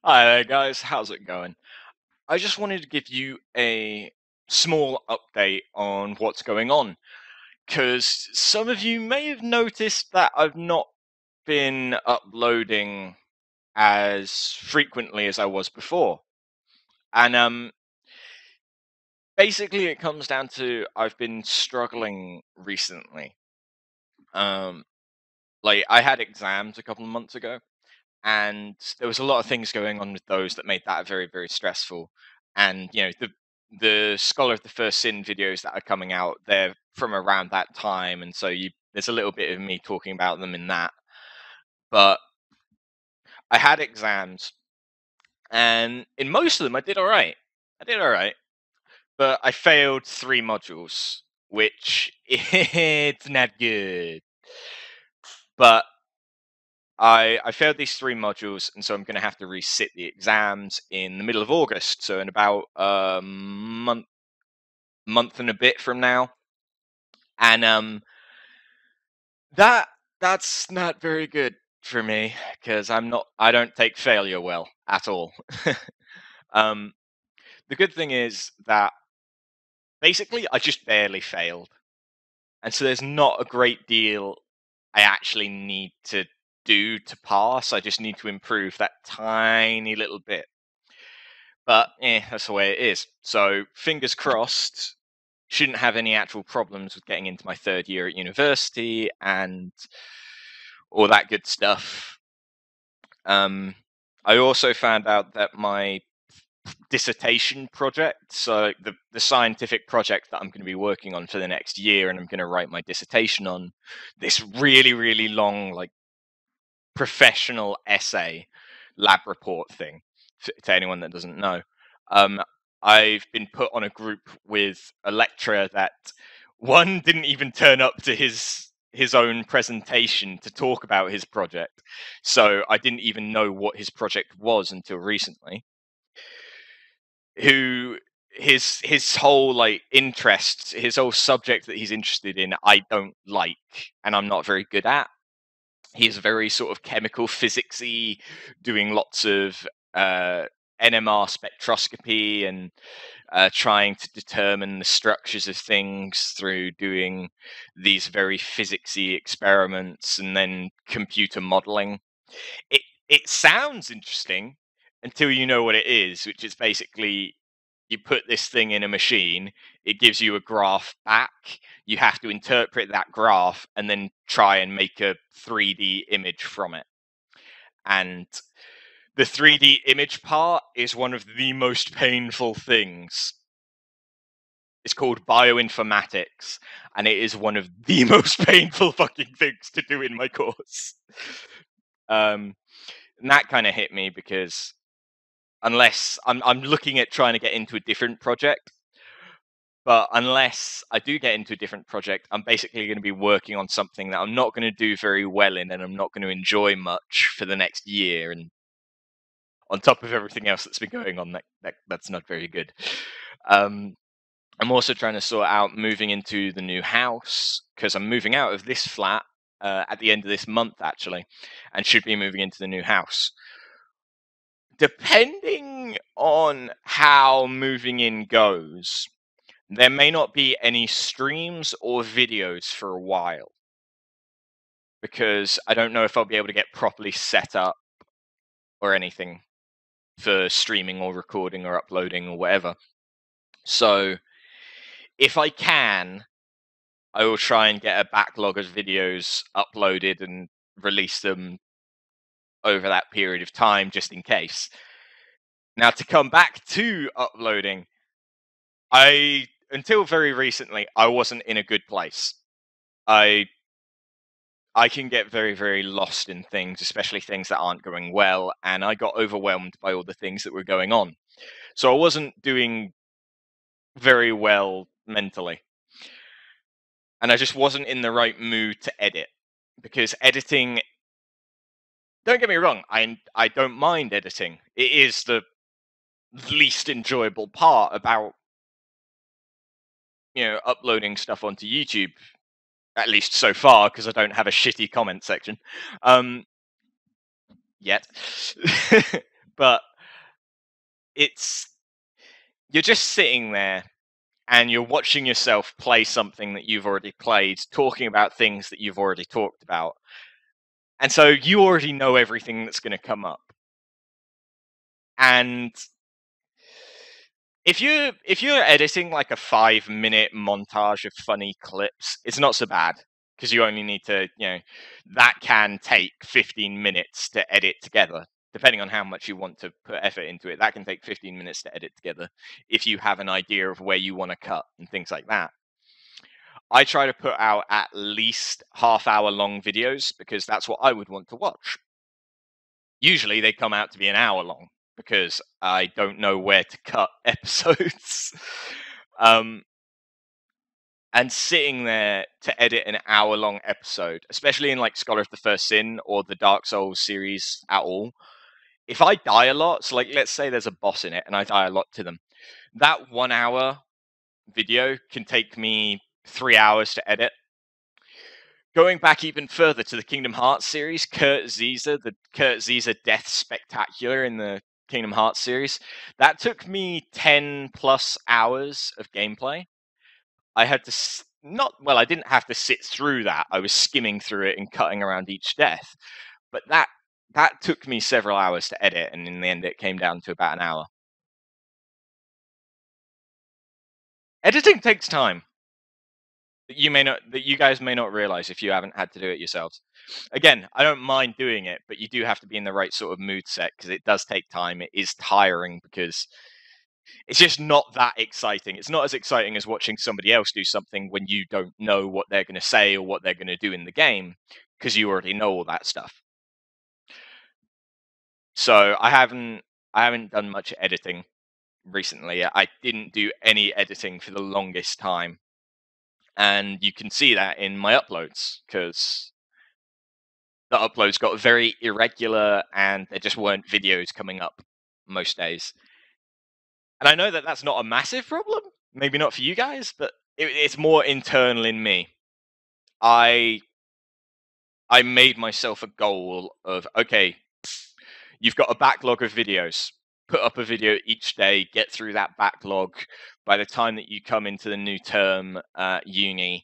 Hi there, guys. How's it going? I just wanted to give you a small update on what's going on, because some of you may have noticed that I've not been uploading as frequently as I was before. And basically it comes down to I've been struggling recently. Um like I had exams a couple of months ago, and there was a lot of things going on with those that made that very, very stressful. And the Scholar of the First Sin videos that are coming out, they're from around that time, and so there's a little bit of me talking about them in that. But I had exams, and in most of them I did all right. But I failed 3 modules, which it's not good. But I failed these 3 modules, and so I'm going to have to resit the exams in the middle of August. So in about a month and a bit from now, and that's not very good for me because I don't take failure well at all. um, the good thing is that basically I just barely failed, and so there's not a great deal I actually need to do to pass. I just need to improve that tiny little bit. But that's the way it is. So fingers crossed, shouldn't have any actual problems with getting into my 3rd year at university and all that good stuff. I also found out that my dissertation project, so the scientific project that I'm going to be working on for the next year, and I'm going to write my dissertation on, this really, really long, like, professional essay lab report thing, to anyone that doesn't know. Um, I've been put on a group with a lecturer that one didn't even turn up to his own presentation to talk about his project, so I didn't even know what his project was until recently. Who his whole like interests, his whole subject that he's interested in, I don't like, and I'm not very good at. He's very sort of chemical physicsy, doing lots of NMR spectroscopy and trying to determine the structures of things through doing these very physicsy experiments and then computer modeling. It it sounds interesting until you know what it is, which is basically you put this thing in a machine, it gives you a graph back. You have to interpret that graph and then try and make a 3D image from it. And the 3D image part is one of the most painful things. It's called bioinformatics, and it is one of the most painful fucking things to do in my course. And that kind of hit me because unless I'm looking at trying to get into a different project, but unless I do get into a different project, I'm basically going to be working on something that I'm not going to do very well in, and I'm not going to enjoy much for the next year. And on top of everything else that's been going on, that's not very good. I'm also trying to sort out moving into the new house, because I'm moving out of this flat at the end of this month, actually, and should be moving into the new house. Depending on how moving in goes, there may not be any streams or videos for a while, because I don't know if I'll be able to get properly set up or anything for streaming or recording or uploading or whatever. So if I can, I will try and get a backlog of videos uploaded and release them over that period of time, just in case. Now, to come back to uploading, until very recently, I wasn't in a good place. I can get very, very lost in things, especially things that aren't going well, and I got overwhelmed by all the things that were going on. So I wasn't doing very well mentally, and I just wasn't in the right mood to edit, because editing, don't get me wrong, I don't mind editing. It is the least enjoyable part about uploading stuff onto YouTube, at least so far, because I don't have a shitty comment section yet. But it's you're just sitting there and you're watching yourself play something that you've already played, talking about things that you've already talked about. And so you already know everything that's going to come up. And if you're editing like a 5-minute montage of funny clips, it's not so bad because you only need to, that can take 15 minutes to edit together. Depending on how much you want to put effort into it, that can take 15 minutes to edit together if you have an idea of where you want to cut and things like that. I try to put out at least half-hour long videos because that's what I would want to watch. Usually they come out to be an hour long because I don't know where to cut episodes. um, and sitting there to edit an hour-long episode, especially in like Scholar of the First Sin or the Dark Souls series at all, if I die a lot, so like let's say there's a boss in it and I die a lot to them, that 1 hour video can take me 3 hours to edit. Going back even further to the Kingdom Hearts series, the Kurt Ziza Death Spectacular in the Kingdom Hearts series, that took me 10 plus hours of gameplay. I had to I didn't have to sit through that. I was skimming through it and cutting around each death. But that took me several hours to edit, and in the end it came down to about an hour. Editing takes time. That you guys may not realize if you haven't had to do it yourselves. Again, I don't mind doing it, but you do have to be in the right sort of mood set because it does take time. It is tiring because it's just not that exciting. It's not as exciting as watching somebody else do something when you don't know what they're going to say or what they're going to do in the game because you already know all that stuff. So I haven't done much editing recently. I didn't do any editing for the longest time. And you can see that in my uploads because the uploads got very irregular and there just weren't videos coming up most days. And I know that that's not a massive problem, maybe not for you guys, but it's more internal in me. I made myself a goal of, okay, you've got a backlog of videos. Put up a video each day, get through that backlog. By the time that you come into the new term at uni,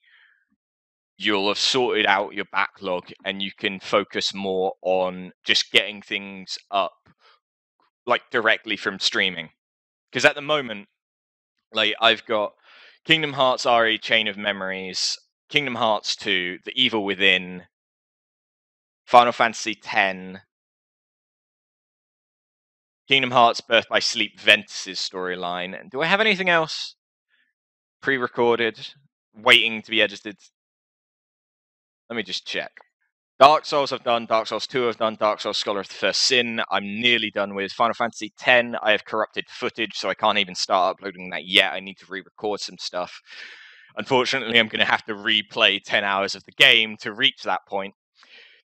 you'll have sorted out your backlog and you can focus more on just getting things up like directly from streaming. Because at the moment, like I've got Kingdom Hearts RE Chain of Memories, Kingdom Hearts 2, The Evil Within, Final Fantasy X, Kingdom Hearts Birth by Sleep Ventus's storyline. And do I have anything else pre-recorded, waiting to be edited? Let me just check. Dark Souls I've done, Dark Souls 2 I've done, Dark Souls Scholar of the First Sin I'm nearly done with. Final Fantasy X, I have corrupted footage, so I can't even start uploading that yet. I need to re-record some stuff. Unfortunately, I'm going to have to replay 10 hours of the game to reach that point.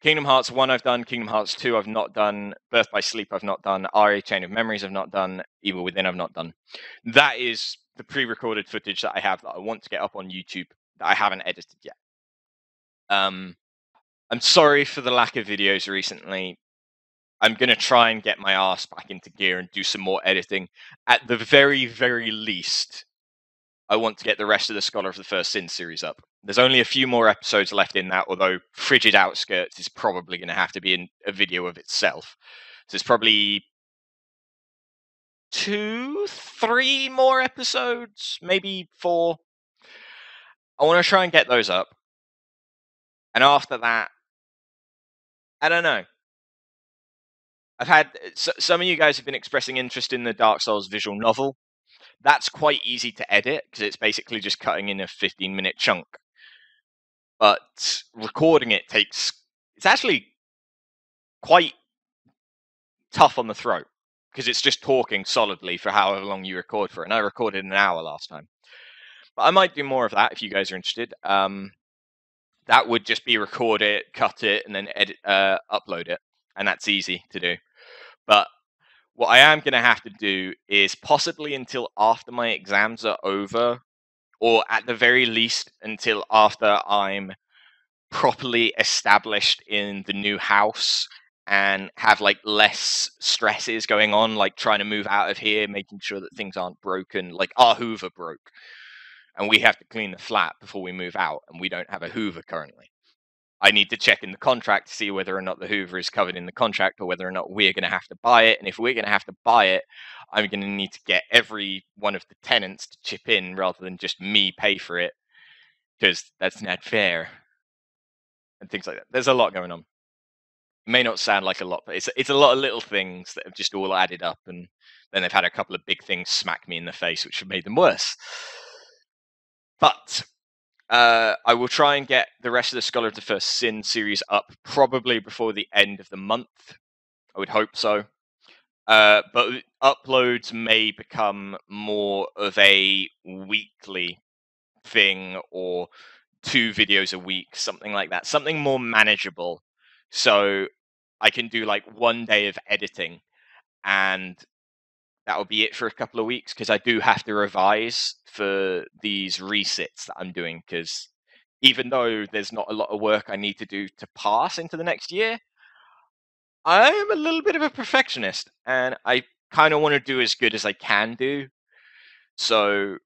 Kingdom Hearts 1 I've done, Kingdom Hearts 2 I've not done, Birth by Sleep I've not done, RE Chain of Memories I've not done, Evil Within I've not done. That is the pre-recorded footage that I have that I want to get up on YouTube that I haven't edited yet. I'm sorry for the lack of videos recently. I'm going to try and get my ass back into gear and do some more editing. At the very, very least, I want to get the rest of the Scholar of the First Sin series up. There's only a few more episodes left in that, although Frigid Outskirts is probably going to have to be in a video of itself. So it's probably 2, 3 more episodes, maybe 4. I want to try and get those up. And after that, I don't know. I've had some of you guys have been expressing interest in the Dark Souls visual novel. That's quite easy to edit because it's basically just cutting in a 15-minute chunk. But recording it it's actually quite tough on the throat because it's just talking solidly for however long you record for. And I recorded an hour last time. But I might do more of that if you guys are interested. That would just be record it, cut it, and then upload it. And that's easy to do. But what I am going to have to do is possibly until after my exams are over, or at the very least until after I'm properly established in the new house and have like less stresses going on, like trying to move out of here, making sure that things aren't broken. Like our Hoover broke, and we have to clean the flat before we move out, and we don't have a Hoover currently. I need to check in the contract to see whether or not the Hoover is covered in the contract, or whether or not we're going to have to buy it. And if we're going to have to buy it, I'm going to need to get every one of the tenants to chip in rather than just me pay for it, because that's not fair, and things like that. There's a lot going on. It may not sound like a lot, but it's a lot of little things that have just all added up, and then they've had a couple of big things smack me in the face, which have made them worse. But I will try and get the rest of the Scholar of the First Sin series up probably before the end of the month. I would hope so. But uploads may become more of a weekly thing, or 2 videos a week, something like that. Something more manageable. So I can do like 1 day of editing, and that'll be it for a couple of weeks, because I do have to revise for these resits that I'm doing, because even though there's not a lot of work I need to do to pass into the next year, I am a little bit of a perfectionist, and I kind of want to do as good as I can do. So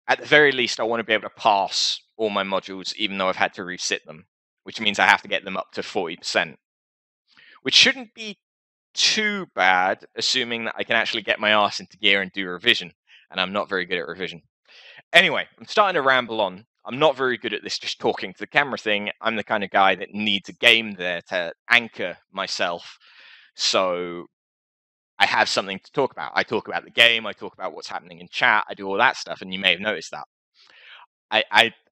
at the very least, I want to be able to pass all my modules, even though I've had to resit them, which means I have to get them up to 40%, which shouldn't be too bad, assuming that I can actually get my ass into gear and do revision, and I'm not very good at revision. Anyway, I'm starting to ramble on. I'm not very good at this just talking to the camera thing. I'm the kind of guy that needs a game there to anchor myself, so I have something to talk about. I talk about the game, I talk about what's happening in chat, I do all that stuff, and you may have noticed that.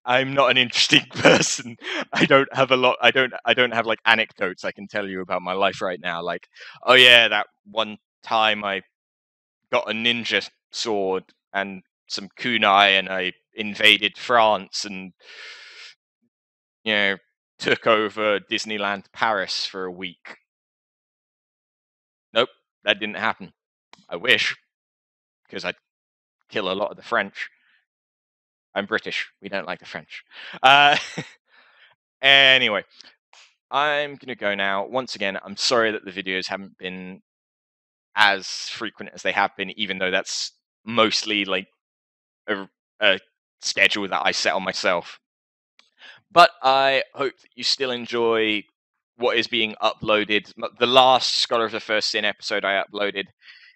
I'm not an interesting person. I don't have a lot. I don't have like anecdotes I can tell you about my life right now. Like, oh yeah, that one time I got a ninja sword and some kunai, and I invaded France and, you know, took over Disneyland Paris for a week. Nope, that didn't happen. I wish, because I'd kill a lot of the French. I'm British. We don't like the French. Uh, anyway, I'm going to go now. Once again, I'm sorry that the videos haven't been as frequent as they have been, even though that's mostly like a schedule that I set on myself. But I hope that you still enjoy what is being uploaded. The last Scholar of the First Sin episode I uploaded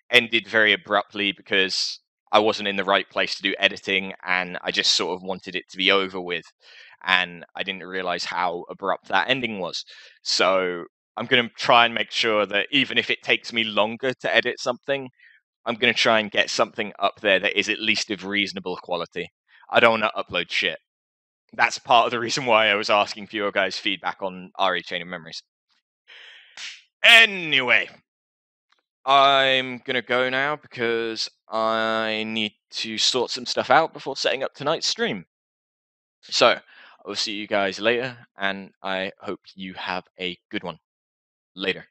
ended very abruptly because I wasn't in the right place to do editing, and I just sort of wanted it to be over with, and I didn't realize how abrupt that ending was. So I'm going to try and make sure that even if it takes me longer to edit something, I'm going to try and get something up there that is at least of reasonable quality. I don't want to upload shit. That's part of the reason why I was asking for your guys' feedback on RE Chain of Memories. Anyway, I'm going to go now because I need to sort some stuff out before setting up tonight's stream. So, I will see you guys later, and I hope you have a good one. Later.